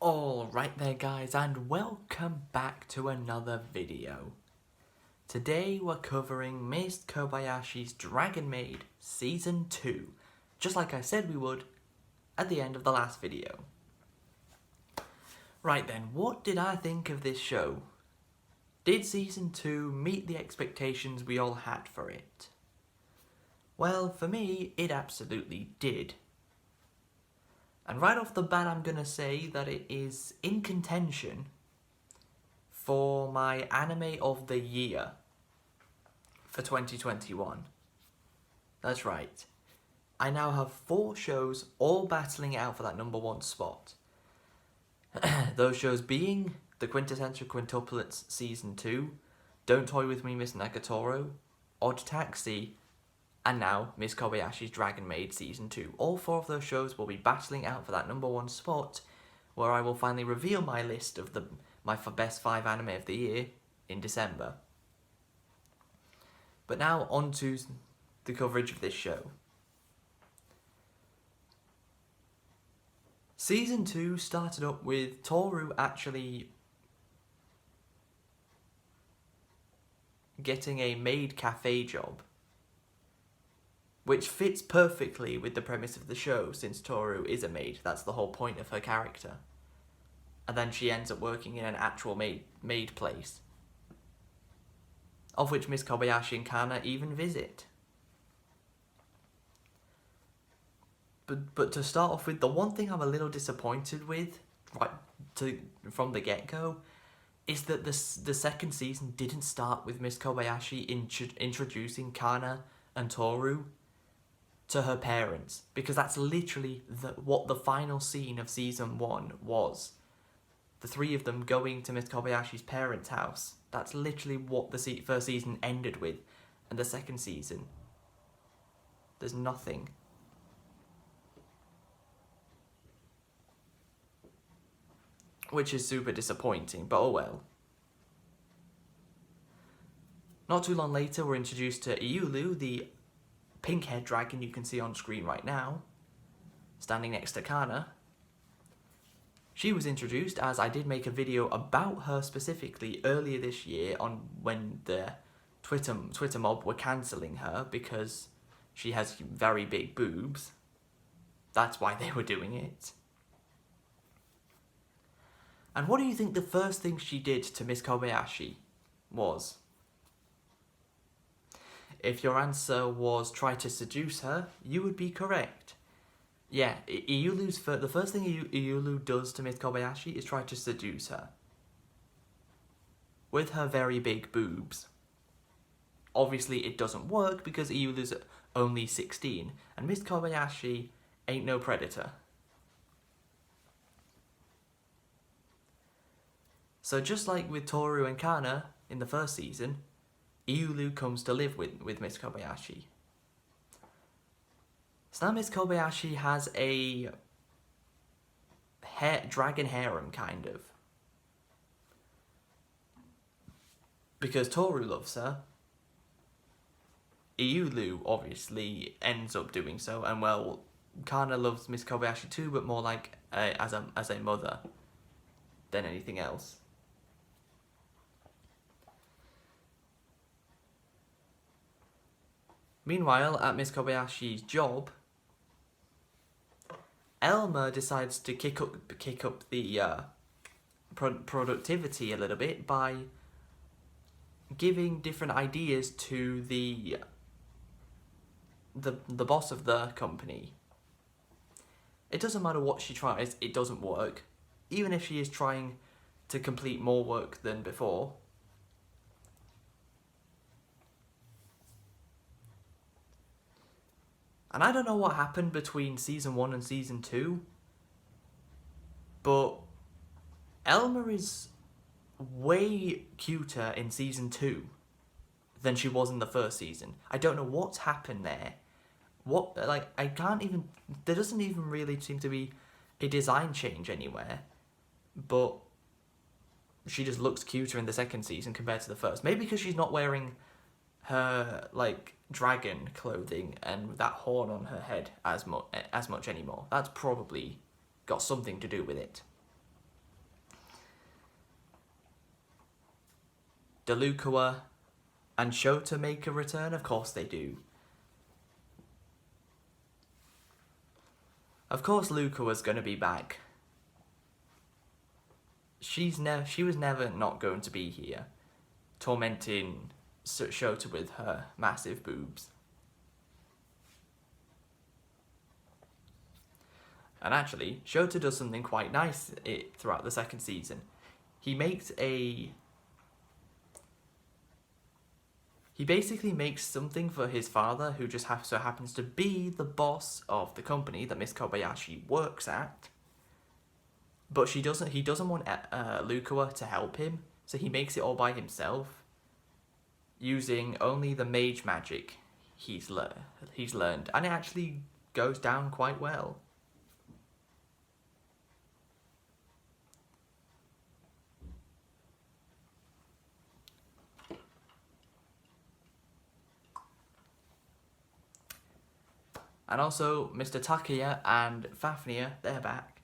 Alright there guys, and welcome back to another video. Today we're covering Miss Kobayashi's Dragon Maid Season 2, just like I said we would at the end of the last video. Right then, what did I think of this show? Did Season 2 meet the expectations we all had for it? Well, for me, it absolutely did. And right off the bat, I'm going to say that it is in contention for my anime of the year for 2021. That's right. I now have 4 shows all battling out for that #1 spot. Those shows being the Quintessential Quintuplets Season 2, Don't Toy With Me Miss Nagatoro, Odd Taxi, and now Miss Kobayashi's Dragon Maid Season 2. All 4 of those shows will be battling out for that #1 spot, where I will finally reveal my list of my best 5 anime of the year in December. But now on to the coverage of this show. Season 2 started up with Toru actually getting a maid cafe job, which fits perfectly with the premise of the show, since Toru is a maid. That's the whole point of her character. And then she ends up working in an actual maid place, of which Miss Kobayashi and Kana even visit. But to start off with, the one thing I'm a little disappointed with, from the get-go, is that the second season didn't start with Miss Kobayashi introducing Kana and Toru to her parents, because that's literally what the final scene of Season 1 was. The 3 of them going to Miss Kobayashi's parents' house. That's literally what the first season ended with, and the second season, there's nothing. Which is super disappointing, but oh well. Not too long later, we're introduced to Iulu, the pink-haired dragon you can see on screen right now, standing next to Kana. She was introduced, as I did make a video about her specifically earlier this year on when the Twitter mob were cancelling her because she has very big boobs. That's why they were doing it. And what do you think the first thing she did to Miss Kobayashi was? If your answer was try to seduce her, you would be correct. Yeah, the first thing Iulu does to Miss Kobayashi is try to seduce her. With her very big boobs. Obviously it doesn't work because Iulu's only 16, and Miss Kobayashi ain't no predator. So just like with Toru and Kana in the first season, Iulu comes to live with Miss Kobayashi. So now Miss Kobayashi has a dragon harem, kind of. Because Toru loves her. Iulu obviously ends up doing so, and well, Kana loves Miss Kobayashi too, but more like as a mother than anything else. Meanwhile, at Miss Kobayashi's job, Elma decides to kick up the productivity a little bit by giving different ideas to the boss of the company. It doesn't matter what she tries, it doesn't work. Even if she is trying to complete more work than before. And I don't know what happened between Season 1 and Season 2, but Elma is way cuter in Season 2 than she was in the first season. I don't know what's happened there. There doesn't even really seem to be a design change anywhere, but she just looks cuter in the second season compared to the first. Maybe because she's not wearing her dragon clothing and that horn on her head as much anymore. That's probably got something to do with it. do Lukawa and Shota make a return? Of course they do. Of course Lukawa's going to be back. She was never not going to be here, tormenting Shota with her massive boobs. And actually, Shota does something quite nice throughout the second season. He basically makes something for his father, who just so happens to be the boss of the company that Miss Kobayashi works at. But he doesn't want Lukawa to help him, so he makes it all by himself, using only the mage magic he's learned, and it actually goes down quite well. And also, Mr. Takuya and Fafnir, they're back.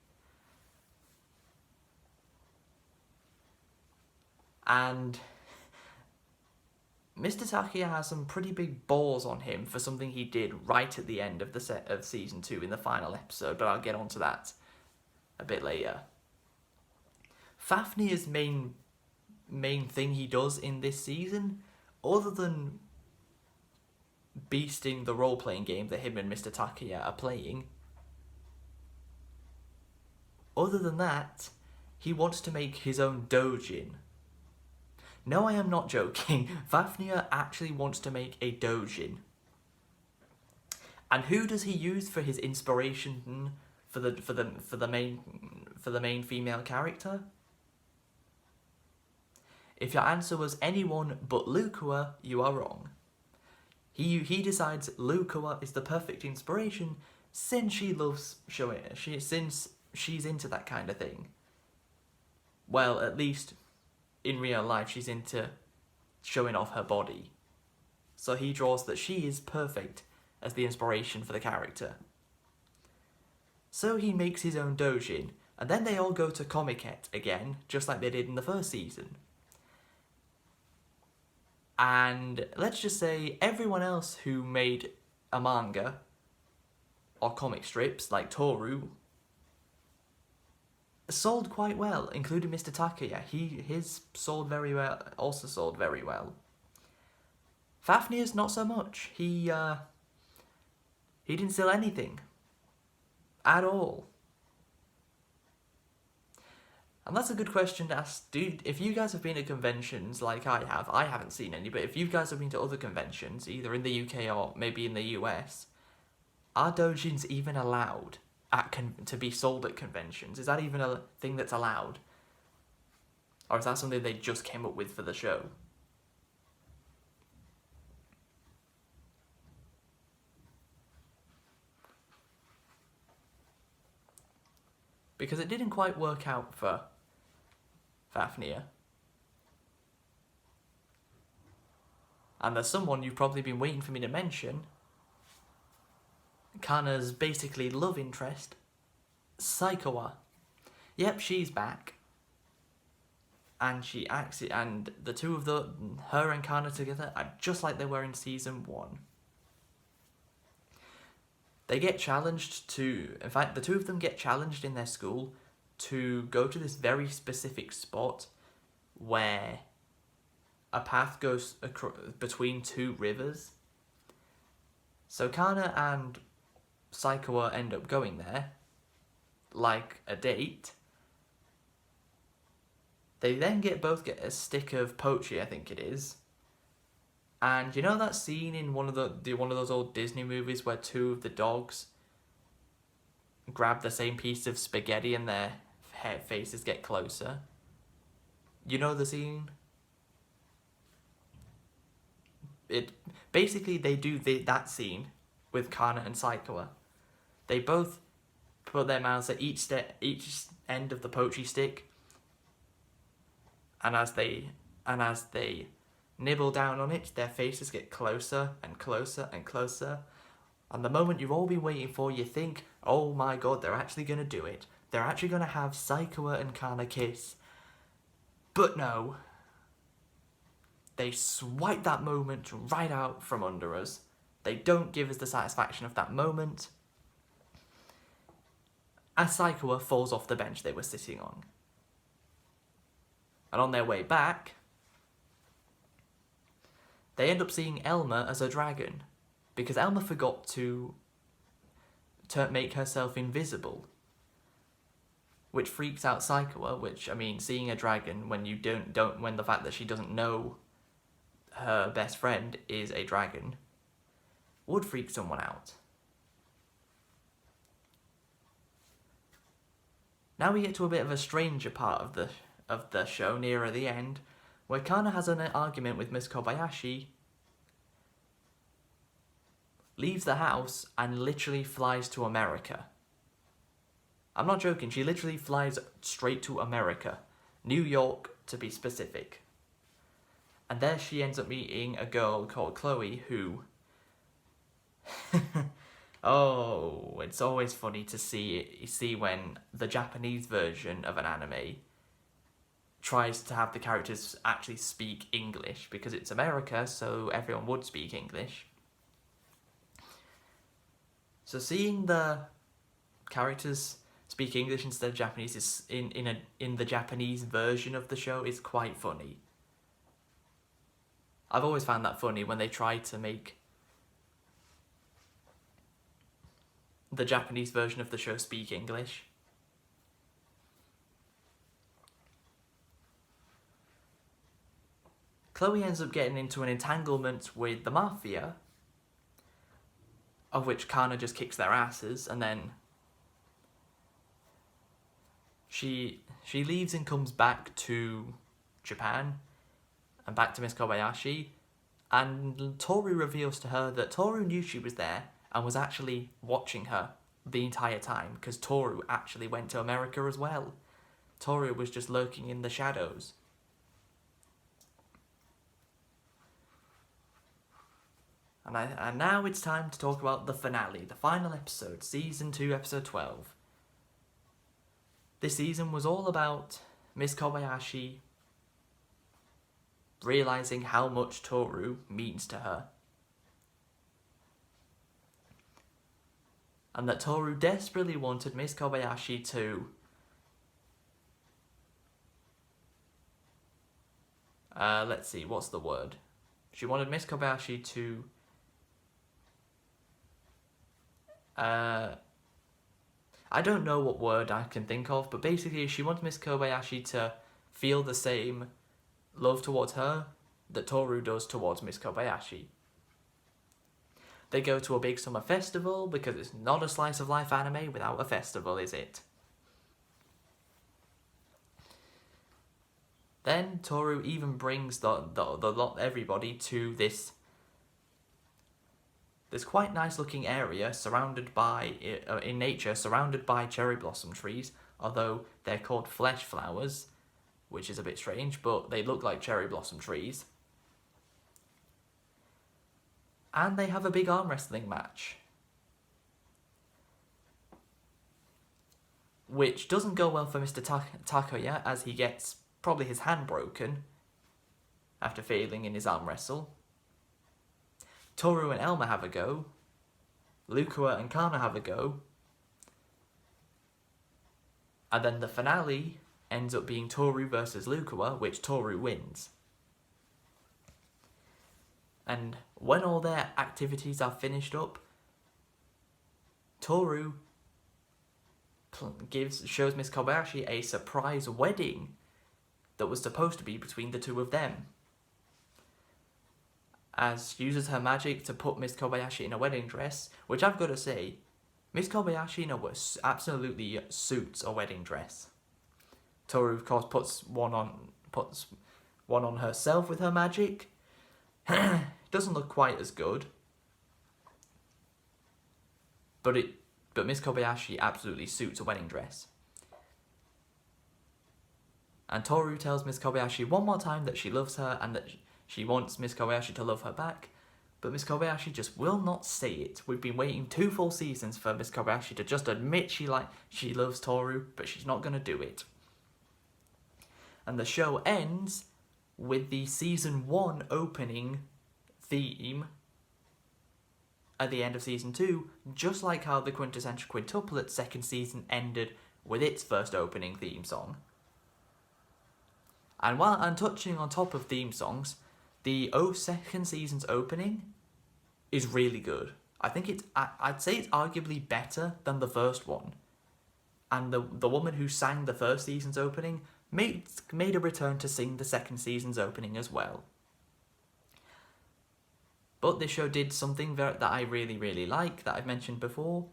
And Mr. Takuya has some pretty big balls on him for something he did right at the end of of season 2 in the final episode, but I'll get onto that a bit later. Fafnir's main thing he does in this season, other than beasting the role-playing game that him and Mr. Takuya are playing, other than that, he wants to make his own dojin. No, I am not joking. Fafnir actually wants to make a dojin. And who does he use for his inspiration for the main female character? If your answer was anyone but Lukawa, you are wrong. He decides Lukawa is the perfect inspiration since she loves showing it. Since she's into that kind of thing. Well, at least in real life, she's into showing off her body. So he draws that she is perfect as the inspiration for the character. So he makes his own dojin, and then they all go to Comiket again, just like they did in the first season. And let's just say everyone else who made a manga or comic strips, like Toru, sold quite well, including Mr. Takuya. His sold very well, also sold very well. Fafnir's not so much. He didn't sell anything at all. And that's a good question to ask. If you guys have been to conventions like I haven't seen any, but if you guys have been to other conventions, either in the UK or maybe in the US, are dojins even allowed to be sold at conventions? Is that even a thing that's allowed? Or is that something they just came up with for the show? Because it didn't quite work out for Fafnir. And there's someone you've probably been waiting for me to mention. Kana's basically love interest, Saikawa. Yep, she's back. And she acts it, and the two of her and Kana together are just like they were in season 1. They get challenged in fact, the two of them get challenged in their school to go to this very specific spot where a path goes between 2 rivers. So Kana and Saikawa end up going there, like a date. They then both get a stick of pochi, I think it is. And you know that scene in one of those old Disney movies where 2 of the dogs grab the same piece of spaghetti and their faces get closer? You know the scene? Basically they do that scene with Kana and Saikawa. They both put their mouths at each end of the pochi stick, and as they nibble down on it, their faces get closer and closer and closer. And the moment you've all been waiting for, you think, oh my god, they're actually going to do it. They're actually going to have Saikawa and Kana kiss. But no. They swipe that moment right out from under us. They don't give us the satisfaction of that moment. As Saikawa falls off the bench they were sitting on. And on their way back, they end up seeing Elma as a dragon. Because Elma forgot to make herself invisible. Which freaks out Saikawa, which, I mean, seeing a dragon when you when the fact that she doesn't know her best friend is a dragon would freak someone out. Now we get to a bit of a stranger part of the show nearer the end, where Kana has an argument with Miss Kobayashi, leaves the house and literally flies to America. I'm not joking, she literally flies straight to America. New York, to be specific. And there she ends up meeting a girl called Chloe who... oh, it's always funny to see when the Japanese version of an anime tries to have the characters actually speak English, because it's America, so everyone would speak English. So seeing the characters speak English instead of Japanese is in the Japanese version of the show is quite funny. I've always found that funny when they try to make the Japanese version of the show speak English. Chloe ends up getting into an entanglement with the Mafia, of which Kana just kicks their asses, and then she leaves and comes back to Japan and back to Miss Kobayashi, and Toru reveals to her that Toru knew she was there and was actually watching her the entire time, because Toru actually went to America as well. Toru was just lurking in the shadows. And now it's time to talk about the finale, the final episode, Season 2, Episode 12. This season was all about Miss Kobayashi realising how much Toru means to her. And that Toru desperately wanted Miss Kobayashi to let's see, what's the word? She wanted Miss Kobayashi to I don't know what word I can think of, but basically she wanted Miss Kobayashi to feel the same love towards her that Toru does towards Miss Kobayashi. They go to a big summer festival, because it's not a slice of life anime without a festival, is it? Then Toru even brings everybody to this quite nice looking area surrounded by, in nature, surrounded by cherry blossom trees, although they're called flesh flowers, which is a bit strange, but they look like cherry blossom trees. And they have a big arm wrestling match, which doesn't go well for Mr. Takoya, as he gets probably his hand broken after failing in his arm wrestle. Toru and Elma have a go. Lukua and Kana have a go. And then the finale ends up being Toru versus Lukua, which Toru wins. And when all their activities are finished up, Toru shows Miss Kobayashi a surprise wedding that was supposed to be between the two of them. As she uses her magic to put Miss Kobayashi in a wedding dress, which I've got to say, Miss Kobayashi absolutely suits a wedding dress. Toru, of course, puts one on herself with her magic. Doesn't look quite as good, but Miss Kobayashi absolutely suits a wedding dress. And Toru tells Miss Kobayashi one more time that she loves her and that she wants Miss Kobayashi to love her back, but Miss Kobayashi just will not say it. We've been waiting 2 full seasons for Miss Kobayashi to just admit she loves Toru, but she's not going to do it. And the show ends with the season 1 opening theme at the end of season 2, just like how the Quintessential Quintuplet second season ended with its first opening theme song. And while I'm touching on top of theme songs, the second season's opening is really good. I think I'd say it's arguably better than the first one. And the woman who sang the first season's opening made a return to sing the second season's opening as well. But this show did something that I really, really like, that I've mentioned before.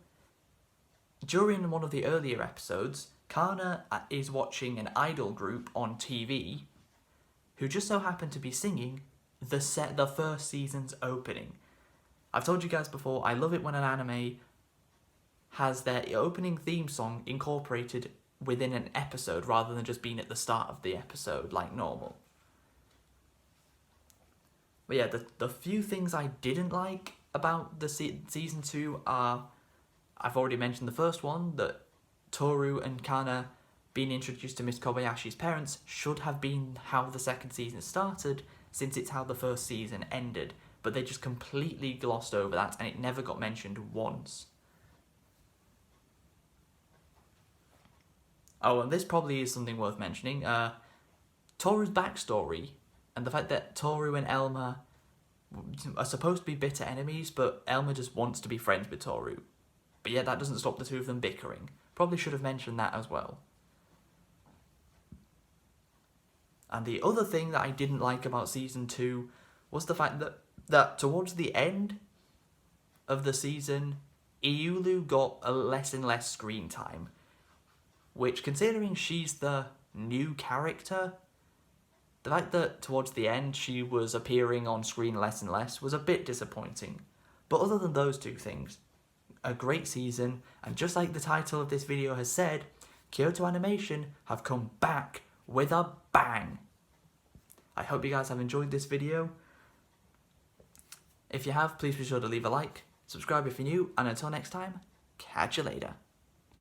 During one of the earlier episodes, Kana is watching an idol group on TV who just so happen to be singing the first season's opening. I've told you guys before, I love it when an anime has their opening theme song incorporated within an episode rather than just being at the start of the episode like normal. But yeah, the few things I didn't like about the season 2 are, I've already mentioned the first one, that Toru and Kana being introduced to Miss Kobayashi's parents should have been how the second season started, since it's how the first season ended. But they just completely glossed over that, and it never got mentioned once. Oh, and this probably is something worth mentioning. Toru's backstory, and the fact that Toru and Elma are supposed to be bitter enemies, but Elma just wants to be friends with Toru. But yeah, that doesn't stop the two of them bickering. Probably should have mentioned that as well. And the other thing that I didn't like about season 2 was the fact that towards the end of the season, Iulu got a less and less screen time. Which, considering she's the new character, the fact that towards the end she was appearing on screen less and less was a bit disappointing. But other than those two things, a great season, and just like the title of this video has said, Kyoto Animation have come back with a bang. I hope you guys have enjoyed this video. If you have, please be sure to leave a like, subscribe if you're new, and until next time, catch you later.